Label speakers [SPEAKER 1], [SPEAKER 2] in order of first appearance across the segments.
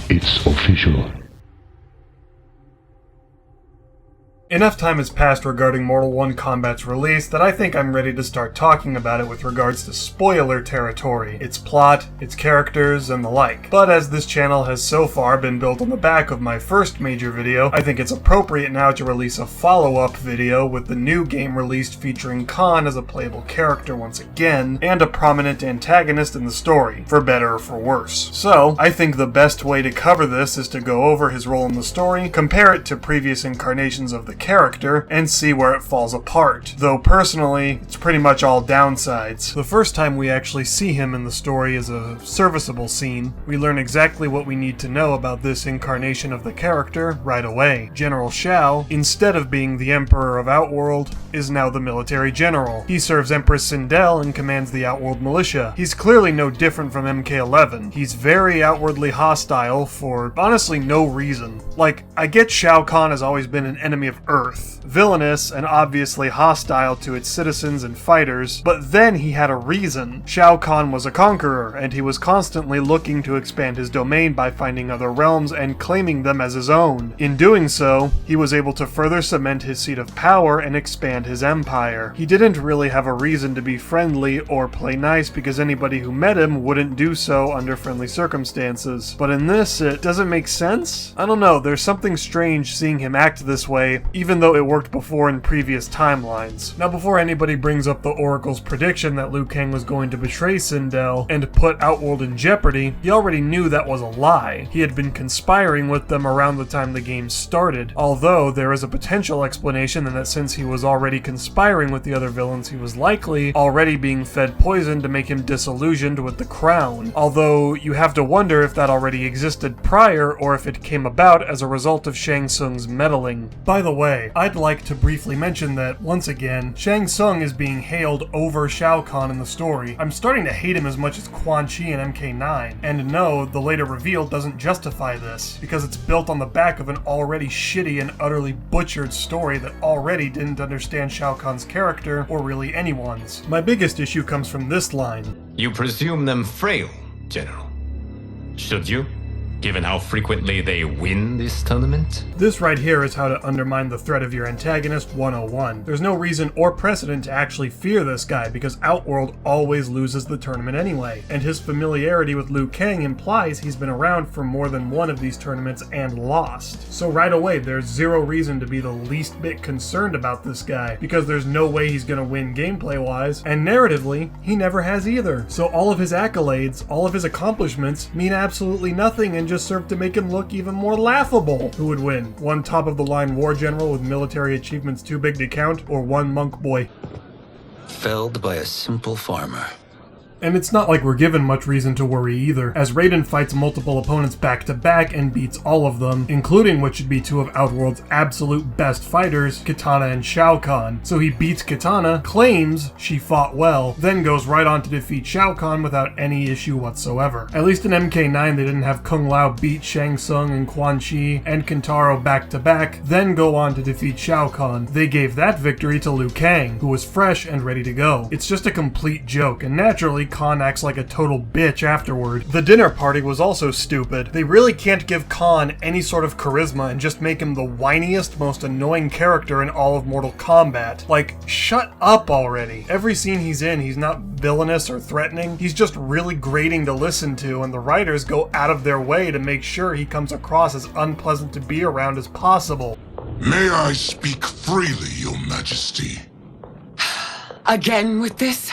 [SPEAKER 1] It's official.
[SPEAKER 2] Enough time has passed regarding Mortal 1 Kombat's release that I think I'm ready to start talking about it with regards to spoiler territory, its plot, its characters, and the like. But as this channel has so far been built on the back of my first major video, I think it's appropriate now to release a follow-up video with the new game released featuring Kahn as a playable character once again, and a prominent antagonist in the story, for better or for worse. So, I think the best way to cover this is to go over his role in the story, compare it to previous incarnations of the character, and see where it falls apart. Though personally, it's pretty much all downsides. The first time we actually see him in the story is a serviceable scene. We learn exactly what we need to know about this incarnation of the character right away. General Shao, instead of being the Emperor of Outworld, is now the military general. He serves Empress Sindel and commands the Outworld militia. He's clearly no different from MK11. He's very outwardly hostile for honestly no reason. Like, I get Shao Kahn has always been an enemy of Earth, villainous and obviously hostile to its citizens and fighters, but then he had a reason. Shao Kahn was a conqueror, and he was constantly looking to expand his domain by finding other realms and claiming them as his own. In doing so, he was able to further cement his seat of power and expand his empire. He didn't really have a reason to be friendly or play nice because anybody who met him wouldn't do so under friendly circumstances. But in this, it doesn't make sense? I don't know, there's something strange seeing him act this way, even though it worked before in previous timelines. Now, before anybody brings up the Oracle's prediction that Liu Kang was going to betray Sindel and put Outworld in jeopardy, he already knew that was a lie. He had been conspiring with them around the time the game started, although there is a potential explanation in that since he was already conspiring with the other villains, he was likely already being fed poison to make him disillusioned with the crown. Although, you have to wonder if that already existed prior or if it came about as a result of Shang Tsung's meddling. By the way, I'd like to briefly mention that, once again, Shang Tsung is being hailed over Shao Kahn in the story. I'm starting to hate him as much as Quan Chi and MK9, and no, the later reveal doesn't justify this, because it's built on the back of an already shitty and utterly butchered story that already didn't understand Shao Kahn's character, or really anyone's. My biggest issue comes from this line.
[SPEAKER 3] You presume them frail, General. Should you? Given how frequently they win this tournament?
[SPEAKER 2] This right here is how to undermine the threat of your antagonist 101. There's no reason or precedent to actually fear this guy because Outworld always loses the tournament anyway, and his familiarity with Liu Kang implies he's been around for more than one of these tournaments and lost. So right away, there's zero reason to be the least bit concerned about this guy because there's no way he's gonna win gameplay-wise, and narratively, he never has either. So all of his accolades, all of his accomplishments mean absolutely nothing and just serve to make him look even more laughable. Who would win? One top-of-the-line war general with military achievements too big to count, or one monk boy?
[SPEAKER 4] Felled by a simple farmer.
[SPEAKER 2] And it's not like we're given much reason to worry either, as Raiden fights multiple opponents back-to-back and beats all of them, including what should be two of Outworld's absolute best fighters, Kitana and Shao Kahn. So he beats Kitana, claims she fought well, then goes right on to defeat Shao Kahn without any issue whatsoever. At least in MK9 they didn't have Kung Lao beat Shang Tsung and Quan Chi and Kintaro back-to-back, then go on to defeat Shao Kahn. They gave that victory to Liu Kang, who was fresh and ready to go. It's just a complete joke, and naturally Kahn acts like a total bitch afterward. The dinner party was also stupid. They really can't give Kahn any sort of charisma and just make him the whiniest, most annoying character in all of Mortal Kombat. Like, shut up already. Every scene he's in, he's not villainous or threatening. He's just really grating to listen to, and the writers go out of their way to make sure he comes across as unpleasant to be around as possible.
[SPEAKER 5] May I speak freely, Your Majesty?
[SPEAKER 6] Again with this?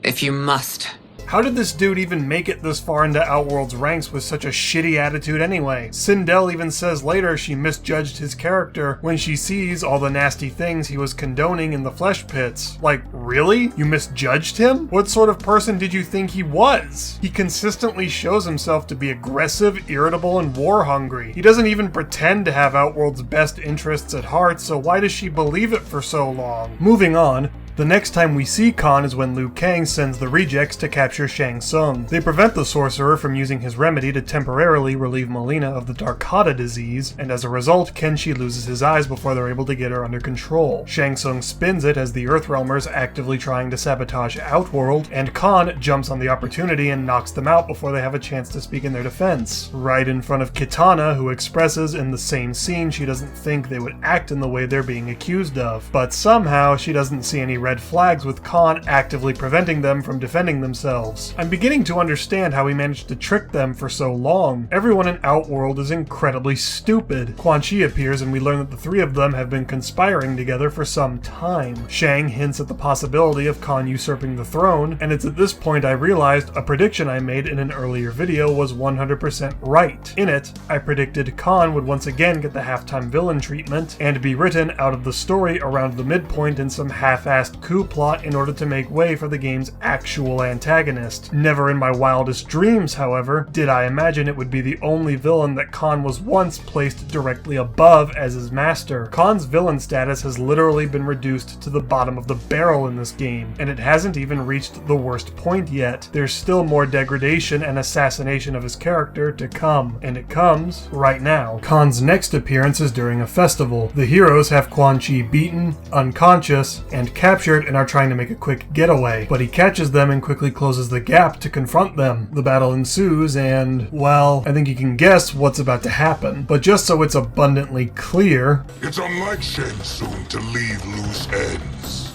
[SPEAKER 6] If you must.
[SPEAKER 2] How did this dude even make it this far into Outworld's ranks with such a shitty attitude anyway? Sindel even says later she misjudged his character when she sees all the nasty things he was condoning in the flesh pits. Like, really? You misjudged him? What sort of person did you think he was? He consistently shows himself to be aggressive, irritable, and war-hungry. He doesn't even pretend to have Outworld's best interests at heart, so why does she believe it for so long? Moving on, The next time we see Kahn is when Liu Kang sends the rejects to capture Shang Tsung. They prevent the sorcerer from using his remedy to temporarily relieve Melina of the Darkata disease, and as a result, Kenshi loses his eyes before they're able to get her under control. Shang Tsung spins it as the Earthrealmers actively trying to sabotage Outworld, and Kahn jumps on the opportunity and knocks them out before they have a chance to speak in their defense. Right in front of Kitana, who expresses in the same scene she doesn't think they would act in the way they're being accused of. But somehow, she doesn't see any red flags with Kahn actively preventing them from defending themselves. I'm beginning to understand how he managed to trick them for so long. Everyone in Outworld is incredibly stupid. Quan Chi appears and we learn that the three of them have been conspiring together for some time. Shang hints at the possibility of Kahn usurping the throne, and it's at this point I realized a prediction I made in an earlier video was 100% right. In it, I predicted Kahn would once again get the halftime villain treatment and be written out of the story around the midpoint in some half-assed coup plot in order to make way for the game's actual antagonist. Never in my wildest dreams, however, did I imagine it would be the only villain that Kahn was once placed directly above as his master. Kahn's villain status has literally been reduced to the bottom of the barrel in this game, and it hasn't even reached the worst point yet. There's still more degradation and assassination of his character to come, and it comes right now. Kahn's next appearance is during a festival. The heroes have Quan Chi beaten, unconscious, and captured and are trying to make a quick getaway, but he catches them and quickly closes the gap to confront them. The battle ensues and, well, I think you can guess what's about to happen, but just so it's abundantly clear,
[SPEAKER 5] It's unlike Shang Tsung to leave loose ends.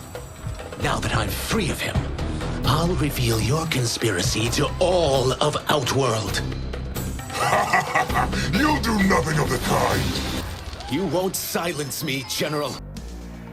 [SPEAKER 7] Now that I'm free of him, I'll reveal your conspiracy to all of Outworld.
[SPEAKER 5] You'll do nothing of the kind.
[SPEAKER 7] You won't silence me, General.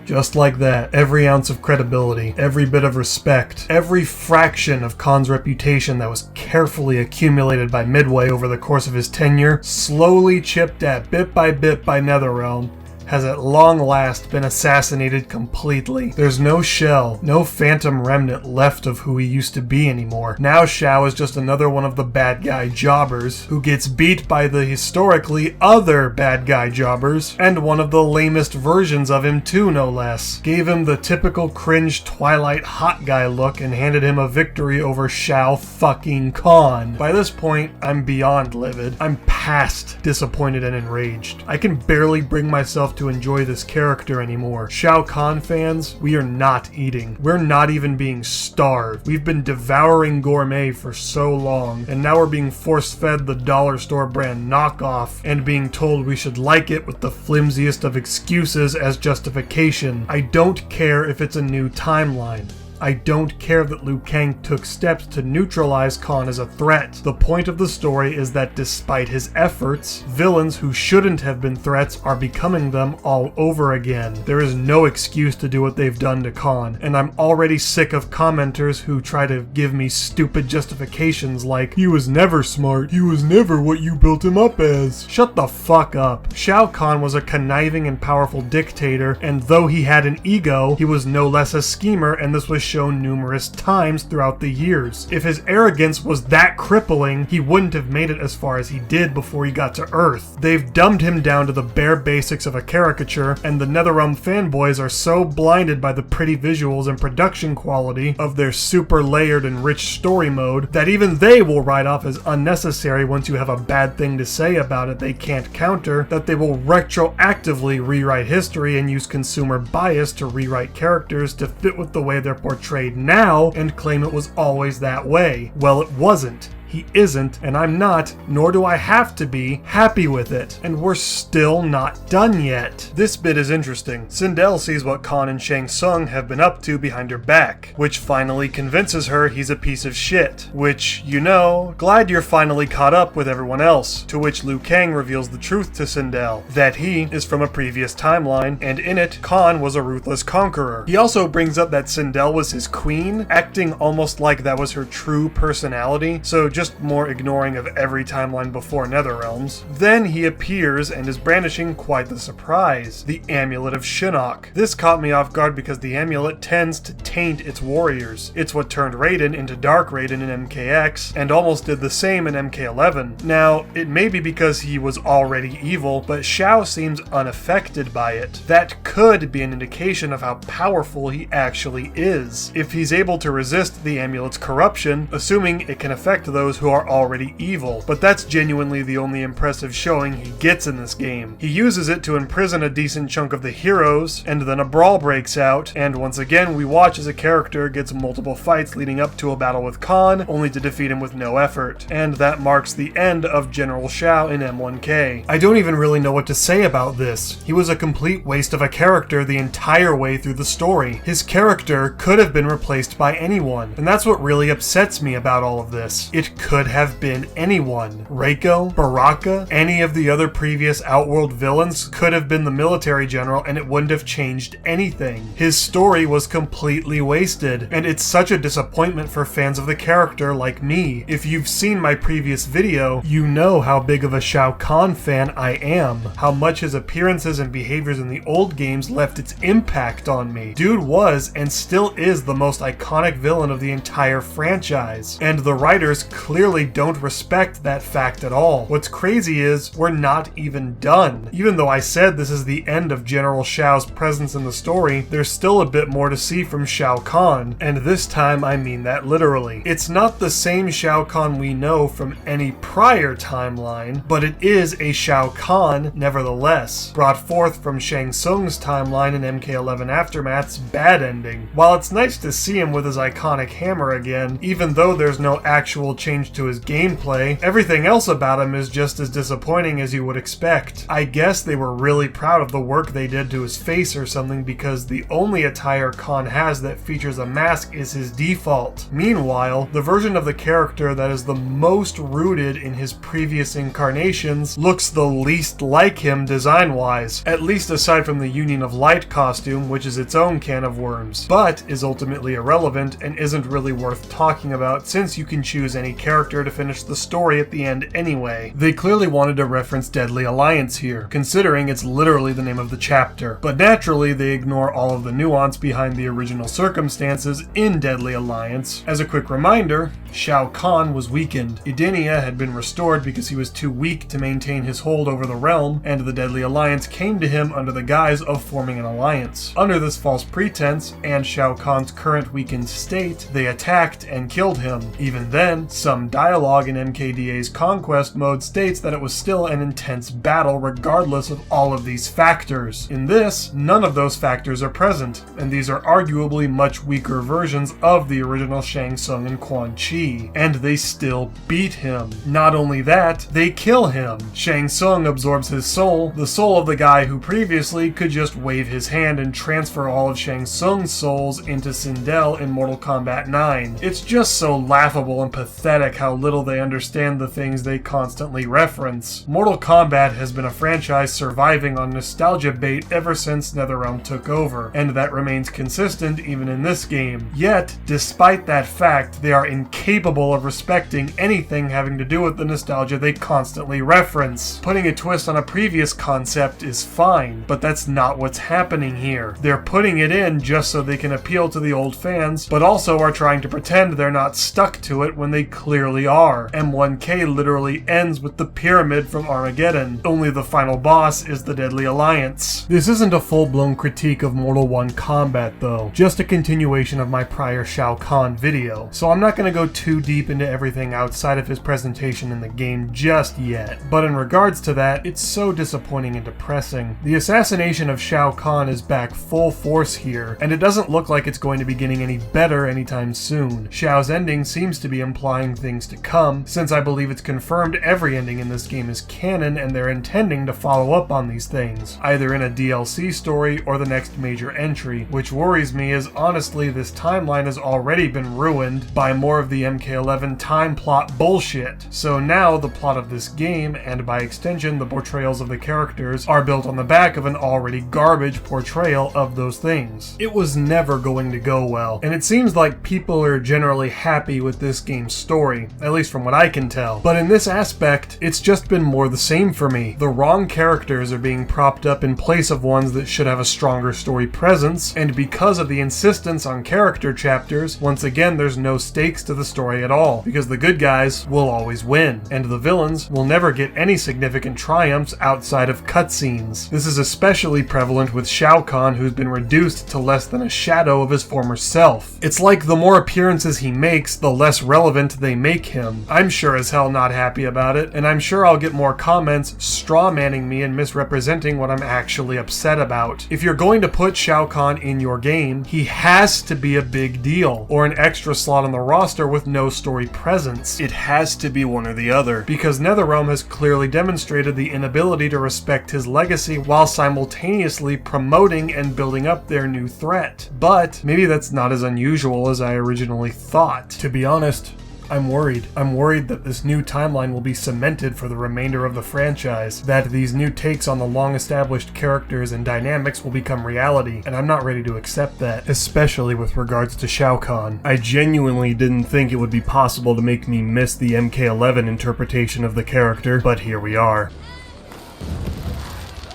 [SPEAKER 2] just like that, every ounce of credibility, every bit of respect, every fraction of Kahn's reputation that was carefully accumulated by Midway over the course of his tenure, slowly chipped at bit by NetherRealm, has at long last been assassinated completely. There's no shell, no phantom remnant left of who he used to be anymore. Now Shiao is just another one of the bad guy jobbers who gets beat by the historically other bad guy jobbers, and one of the lamest versions of him too, no less. Gave him the typical cringe Twilight hot guy look and handed him a victory over Shao fucking Kahn. By this point, I'm beyond livid. I'm past disappointed and enraged. I can barely bring myself to enjoy this character anymore. Shao Kahn fans, we are not eating. We're not even being starved. We've been devouring gourmet for so long, and now we're being force-fed the dollar store brand knockoff and being told we should like it with the flimsiest of excuses as justification. I don't care if it's a new timeline. I don't care that Liu Kang took steps to neutralize Kahn as a threat. The point of the story is that despite his efforts, villains who shouldn't have been threats are becoming them all over again. There is no excuse to do what they've done to Kahn, and I'm already sick of commenters who try to give me stupid justifications like, he was never smart, he was never what you built him up as. Shut the fuck up. Shao Kahn was a conniving and powerful dictator, and though he had an ego, he was no less a schemer, and this was shown numerous times throughout the years. If his arrogance was that crippling, he wouldn't have made it as far as he did before he got to Earth. They've dumbed him down to the bare basics of a caricature, and the NetherRealm fanboys are so blinded by the pretty visuals and production quality of their super layered and rich story mode that even they will write off as unnecessary once you have a bad thing to say about it they can't counter, that they will retroactively rewrite history and use consumer bias to rewrite characters to fit with the way they're portrayed now and claim it was always that way. Well, it wasn't. He isn't, and I'm not, nor do I have to be, happy with it. And we're still not done yet. This bit is interesting. Sindel sees what Kahn and Shang Tsung have been up to behind her back, which finally convinces her he's a piece of shit. Which, you know, glad you're finally caught up with everyone else. To which Liu Kang reveals the truth to Sindel, that he is from a previous timeline, and in it, Kahn was a ruthless conqueror. He also brings up that Sindel was his queen, acting almost like that was her true personality. So just just more ignoring of every timeline before Netherrealms. Then he appears and is brandishing quite the surprise, the Amulet of Shinnok. This caught me off guard because the amulet tends to taint its warriors. It's what turned Raiden into Dark Raiden in MKX, and almost did the same in MK11. Now, it may be because he was already evil, but Shao seems unaffected by it. That could be an indication of how powerful he actually is, if he's able to resist the amulet's corruption, assuming it can affect those who are already evil. But that's genuinely the only impressive showing he gets in this game. He uses it to imprison a decent chunk of the heroes, and then a brawl breaks out, and once again we watch as a character gets multiple fights leading up to a battle with Kahn, only to defeat him with no effort. And that marks the end of General Shao in M1K. I don't even really know what to say about this. He was a complete waste of a character the entire way through the story. His character could have been replaced by anyone, and that's what really upsets me about all of this. It could have been anyone. Reiko, Baraka, any of the other previous Outworld villains could have been the military general, and it wouldn't have changed anything. His story was completely wasted, and it's such a disappointment for fans of the character like me. If you've seen my previous video, you know how big of a Shao Kahn fan I am, how much his appearances and behaviors in the old games left its impact on me. Dude was and still is the most iconic villain of the entire franchise, and the writers clearly don't respect that fact at all. What's crazy is we're not even done. Even though I said this is the end of General Shao's presence in the story, there's still a bit more to see from Shao Kahn, and this time I mean that literally. It's not the same Shao Kahn we know from any prior timeline, but it is a Shao Kahn nevertheless, brought forth from Shang Tsung's timeline in MK11 Aftermath's bad ending. While it's nice to see him with his iconic hammer again, even though there's no actual change to his gameplay, everything else about him is just as disappointing as you would expect. I guess they were really proud of the work they did to his face or something, because the only attire Kahn has that features a mask is his default. Meanwhile, the version of the character that is the most rooted in his previous incarnations looks the least like him design-wise, at least aside from the Union of Light costume, which is its own can of worms, but is ultimately irrelevant and isn't really worth talking about since you can choose any character to finish the story at the end anyway. They clearly wanted to reference Deadly Alliance here, considering it's literally the name of the chapter, but naturally they ignore all of the nuance behind the original circumstances in Deadly Alliance. As a quick reminder, Shao Kahn was weakened. Edenia had been restored because he was too weak to maintain his hold over the realm, and the Deadly Alliance came to him under the guise of forming an alliance. Under this false pretense, and Shao Kahn's current weakened state, they attacked and killed him. Even then, some dialogue in MKDA's Conquest mode states that it was still an intense battle regardless of all of these factors. In this, none of those factors are present, and these are arguably much weaker versions of the original Shang Tsung and Quan Chi, and they still beat him. Not only that, they kill him. Shang Tsung absorbs his soul, the soul of the guy who previously could just wave his hand and transfer all of Shang Tsung's souls into Sindel in Mortal Kombat 9. It's just so laughable and pathetic how little they understand the things they constantly reference. Mortal Kombat has been a franchise surviving on nostalgia bait ever since NetherRealm took over, and that remains consistent even in this game. Yet, despite that fact, they are incapable of respecting anything having to do with the nostalgia they constantly reference. Putting a twist on a previous concept is fine, but that's not what's happening here. They're putting it in just so they can appeal to the old fans, but also are trying to pretend they're not stuck to it when they clearly are. M1K literally ends with the pyramid from Armageddon. Only the final boss is the Deadly Alliance. This isn't a full-blown critique of Mortal 1 Kombat though, just a continuation of my prior Shao Kahn video, so I'm not going to go too deep into everything outside of his presentation in the game just yet. But in regards to that, it's so disappointing and depressing. The assassination of Shao Kahn is back full force here, and it doesn't look like it's going to be getting any better anytime soon. Shao's ending seems to be implying things to come, since I believe it's confirmed every ending in this game is canon and they're intending to follow up on these things, either in a DLC story or the next major entry. Which worries me is honestly this timeline has already been ruined by more of the MK11 time plot bullshit. So now the plot of this game, and by extension the portrayals of the characters, are built on the back of an already garbage portrayal of those things. It was never going to go well, and it seems like people are generally happy with this game's story. story, at least from what I can tell. But in this aspect, it's just been more the same for me. The wrong characters are being propped up in place of ones that should have a stronger story presence, and because of the insistence on character chapters, once again there's no stakes to the story at all, because the good guys will always win, and the villains will never get any significant triumphs outside of cutscenes. This is especially prevalent with Shao Kahn, who's been reduced to less than a shadow of his former self. It's like the more appearances he makes, the less relevant they make him. I'm sure as hell not happy about it, and I'm sure I'll get more comments straw-manning me and misrepresenting what I'm actually upset about. If you're going to put Shao Kahn in your game, he has to be a big deal, or an extra slot on the roster with no story presence. It has to be one or the other, because NetherRealm has clearly demonstrated the inability to respect his legacy while simultaneously promoting and building up their new threat. But maybe that's not as unusual as I originally thought. To be honest, I'm worried. I'm worried that this new timeline will be cemented for the remainder of the franchise, that these new takes on the long-established characters and dynamics will become reality, and I'm not ready to accept that, especially with regards to Shao Kahn. I genuinely didn't think it would be possible to make me miss the MK11 interpretation of the character, but here we are.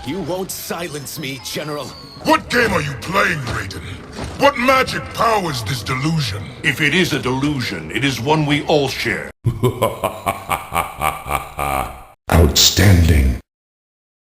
[SPEAKER 7] You won't silence me, General.
[SPEAKER 5] What game are you playing, Raiden? What magic powers this delusion?
[SPEAKER 8] If it is a delusion, it is one we all share.
[SPEAKER 1] Outstanding.